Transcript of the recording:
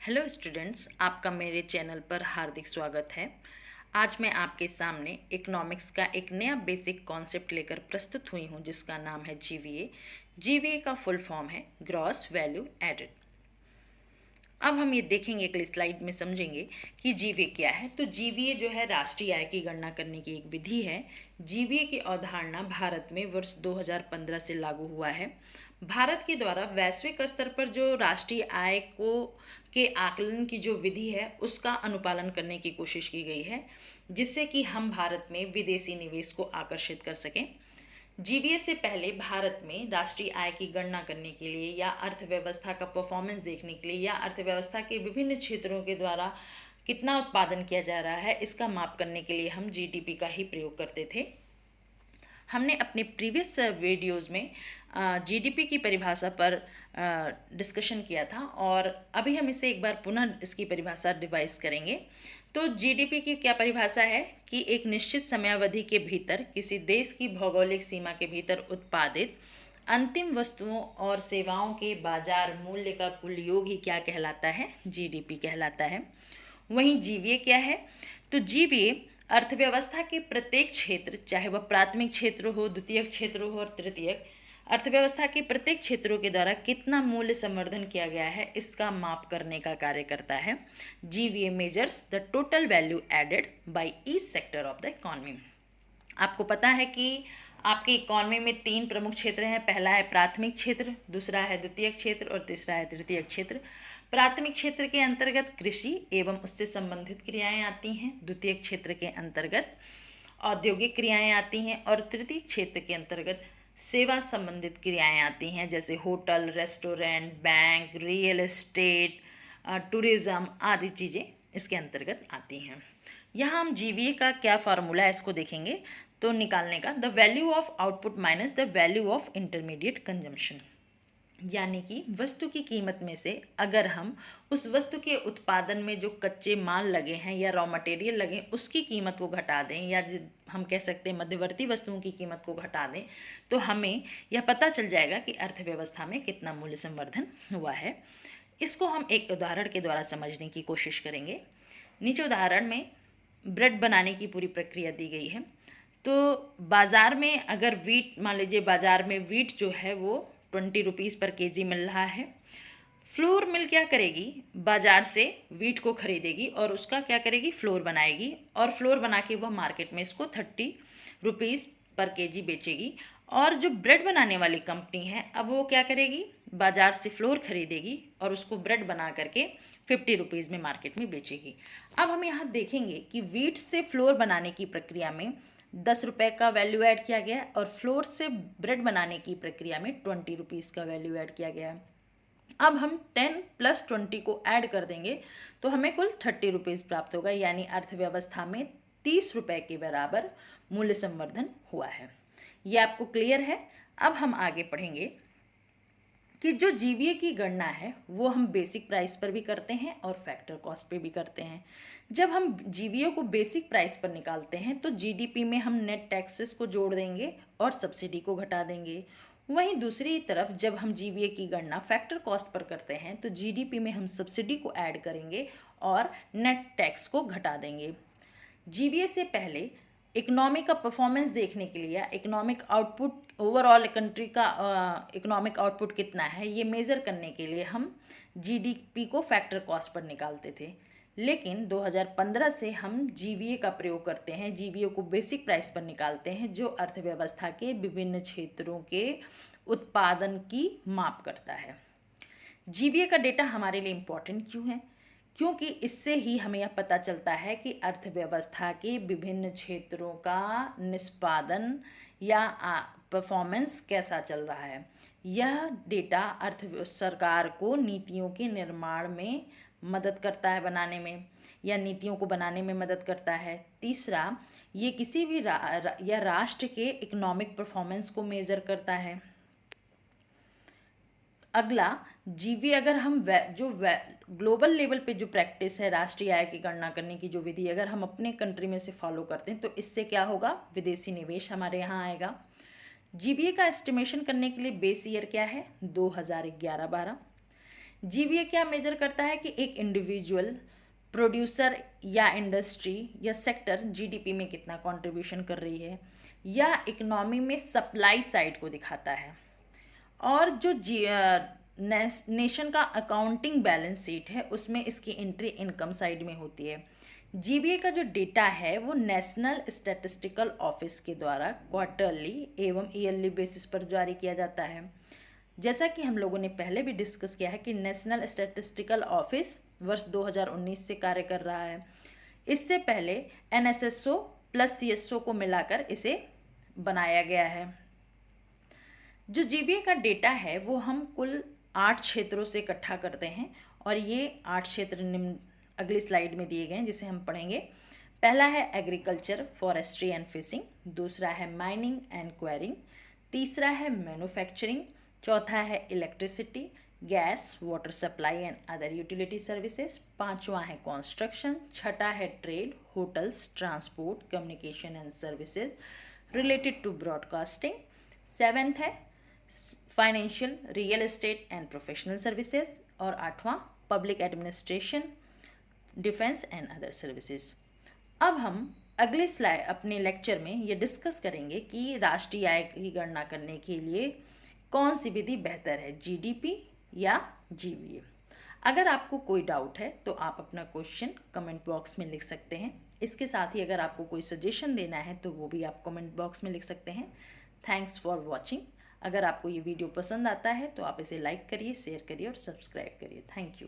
Hello students, आपका मेरे channel पर हार्दिक स्वागत है। आज मैं आपके सामने इकोनॉमिक्स का एक नया बेसिक कॉन्सेप्ट लेकर प्रस्तुत हुई हूँ जिसका नाम है जीवीए। जीवीए का फुल फॉर्म है ग्रॉस वैल्यू एडेड। अब हम ये देखेंगे, एक स्लाइड में समझेंगे कि जीवीए क्या है। तो जीवीए जो है राष्ट्रीय आय की गणना करने की एक विधि है। जीवीए की अवधारणा भारत में वर्ष 2015 से लागू हुआ है। भारत के द्वारा वैश्विक स्तर पर जो राष्ट्रीय आय को के आकलन की जो विधि है उसका अनुपालन करने की कोशिश की गई है, जिससे कि हम भारत में विदेशी निवेश को आकर्षित कर सकें। जीवीए से पहले भारत में राष्ट्रीय आय की गणना करने के लिए या अर्थव्यवस्था का परफॉर्मेंस देखने के लिए या अर्थव्यवस्था के विभिन्न क्षेत्रों के द्वारा कितना उत्पादन किया जा रहा है इसका माप करने के लिए हम जीडीपी का ही प्रयोग करते थे। हमने अपने प्रीवियस वीडियोज़ में जीडीपी की परिभाषा पर डिस्कशन किया था और अभी हम इसे एक बार पुनः इसकी परिभाषा रिवाइज करेंगे। तो जीडीपी की क्या परिभाषा है कि एक निश्चित समयावधि के भीतर किसी देश की भौगोलिक सीमा के भीतर उत्पादित अंतिम वस्तुओं और सेवाओं के बाजार मूल्य का कुल योग ही क्या कहलाता है, जीडीपी कहलाता है। वहीं जीवीए क्या है? तो जीवीए अर्थव्यवस्था के प्रत्येक क्षेत्र, चाहे वह प्राथमिक क्षेत्र हो, द्वितीयक क्षेत्र हो और तृतीयक, अर्थव्यवस्था के प्रत्येक क्षेत्रों के द्वारा कितना मूल्य संवर्धन किया गया है इसका माप करने का कार्य करता है। GVA measures the total value added by each sector of the economy. आपको पता है कि आपकी इकोनॉमी में 3 प्रमुख क्षेत्र हैं। पहला है प्राथमिक क्षेत्र, दूसरा है द्वितीयक क्षेत्र और तीसरा है तृतीयक क्षेत्र। प्राथमिक क्षेत्र के अंतर्गत कृषि एवं उससे संबंधित क्रियाएं आती हैं, द्वितीयक क्षेत्र के अंतर्गत औद्योगिक क्रियाएं आती हैं और तृतीय क्षेत्र के अंतर्गत सेवा संबंधित क्रियाएं आती हैं, जैसे hotel, restaurant, bank, real estate, tourism आदि चीज़ें इसके अंतर्गत आती हैं। यहाँ हम जीवीए का क्या फार्मूला है इसको देखेंगे। तो निकालने का, the value of output minus the value of intermediate consumption, यानी कि वस्तु की कीमत में से अगर हम उस वस्तु के उत्पादन में जो कच्चे माल लगे हैं या रॉ मटेरियल लगे उसकी कीमत को घटा दें, या हम कह सकते हैं मध्यवर्ती वस्तुओं की कीमत को घटा दें, तो हमें यह पता चल जाएगा कि अर्थव्यवस्था में कितना मूल्य संवर्धन हुआ है। इसको हम एक उदाहरण के द्वारा समझने की कोशिश करेंगे। नीचे उदाहरण में ब्रेड बनाने की पूरी प्रक्रिया दी गई है। तो बाज़ार में अगर वीट, मान लीजिए बाज़ार में वीट जो है वो 20 रुपीज़ पर केजी मिल रहा है। फ्लोर मिल क्या करेगी, बाज़ार से वीट को खरीदेगी और उसका क्या करेगी, फ्लोर बनाएगी और फ्लोर बना के वह मार्केट में इसको 30 रुपीज़ पर केजी बेचेगी। और जो ब्रेड बनाने वाली कंपनी है, अब वो क्या करेगी, बाज़ार से फ्लोर खरीदेगी और उसको ब्रेड बना करके 50 रुपीज़ में मार्केट में बेचेगी। अब हम यहाँ देखेंगे कि वीट से फ्लोर बनाने की प्रक्रिया में 10 रुपये का वैल्यू ऐड किया गया और फ्लोर से ब्रेड बनाने की प्रक्रिया में 20 रुपीज़ का वैल्यू ऐड किया गया। अब हम 10 + 20 को ऐड कर देंगे तो हमें कुल 30 रुपीज़ प्राप्त होगा, यानी अर्थव्यवस्था में 30 रुपये के बराबर मूल्य संवर्धन हुआ है। ये आपको क्लियर है? अब हम आगे पढ़ेंगे कि जो जीवीए की गणना है वो हम बेसिक प्राइस पर भी करते हैं और फैक्टर कॉस्ट पे भी करते हैं। जब हम जीवीए को बेसिक प्राइस पर निकालते हैं तो जीडीपी में हम नेट टैक्सेस को जोड़ देंगे और सब्सिडी को घटा देंगे। वहीं दूसरी तरफ जब हम जीवीए की गणना फैक्टर कॉस्ट पर करते हैं तो जीडीपी में हम सब्सिडी को ऐड करेंगे और नेट टैक्स को घटा देंगे। जीवीए से पहले इकोनॉमी का परफॉर्मेंस देखने के लिए या इकोनॉमिक आउटपुट, ओवरऑल कंट्री का इकोनॉमिक आउटपुट कितना है ये मेज़र करने के लिए हम जीडीपी को फैक्टर कॉस्ट पर निकालते थे। लेकिन 2015 से हम जीवीए का प्रयोग करते हैं, जीवीए को बेसिक प्राइस पर निकालते हैं जो अर्थव्यवस्था के विभिन्न क्षेत्रों के उत्पादन की माप करता है। जीवीए का डेटा हमारे लिए इम्पॉर्टेंट क्यों है? क्योंकि इससे ही हमें यह पता चलता है कि अर्थव्यवस्था के विभिन्न क्षेत्रों का निष्पादन या परफॉर्मेंस कैसा चल रहा है। यह डेटा सरकार को नीतियों के निर्माण में मदद करता है, बनाने में या नीतियों को बनाने में मदद करता है। तीसरा, ये किसी भी या राष्ट्र के इकोनॉमिक परफॉर्मेंस को मेज़र करता है। अगला, जीवी अगर हम ग्लोबल लेवल पे जो प्रैक्टिस है राष्ट्रीय आय की गणना करने की जो विधि अगर हम अपने कंट्री में से फॉलो करते हैं तो इससे क्या होगा, विदेशी निवेश हमारे यहाँ आएगा। जीवीए का एस्टिमेशन करने के लिए बेस ईयर क्या है, 2011-12। जीवीए क्या मेजर करता है कि एक इंडिविजुअल प्रोड्यूसर या इंडस्ट्री या सेक्टर जीडीपी में कितना कंट्रीब्यूशन कर रही है, या इकोनॉमी में सप्लाई साइड को दिखाता है। और जो नेशन का अकाउंटिंग बैलेंस शीट है उसमें इसकी एंट्री इनकम साइड में होती है। जीबीए का जो डेटा है वो नेशनल स्टैटिस्टिकल ऑफिस के द्वारा क्वार्टरली एवं ईयरली बेसिस पर जारी किया जाता है। जैसा कि हम लोगों ने पहले भी डिस्कस किया है कि नेशनल स्टैटिस्टिकल ऑफिस वर्ष 2019 से कार्य कर रहा है। इससे पहले एनएसएसओ प्लस सीएसओ को मिलाकर इसे बनाया गया है। जो जीबीए का डेटा है वो हम कुल 8 क्षेत्रों से इकट्ठा करते हैं, और ये 8 क्षेत्र निम्न अगली स्लाइड में दिए गए हैं जिसे हम पढ़ेंगे। पहला है एग्रीकल्चर, फॉरेस्ट्री एंड फिशिंग। दूसरा है माइनिंग एंड क्वेरिंग। तीसरा है मैन्युफैक्चरिंग। चौथा है electricity, gas, water supply and other utility services. पांचवा है कंस्ट्रक्शन। छठा है trade, hotels, transport, communication and services related to broadcasting. Seventh है financial, real estate and professional services. और आठवां public administration, defence and other services. अब हम अगले स्लाइड अपने लेक्चर में ये डिस्कस करेंगे कि राष्ट्रीय आय की गणना करने के लिए कौन सी विधि बेहतर है, जीडीपी या जीवीए। अगर आपको कोई डाउट है तो आप अपना क्वेश्चन कमेंट बॉक्स में लिख सकते हैं। इसके साथ ही अगर आपको कोई सजेशन देना है तो वो भी आप कमेंट बॉक्स में लिख सकते हैं। Thanks for watching. अगर आपको ये वीडियो पसंद आता है तो आप इसे लाइक करिए, शेयर करिए और सब्सक्राइब करिए। Thank you.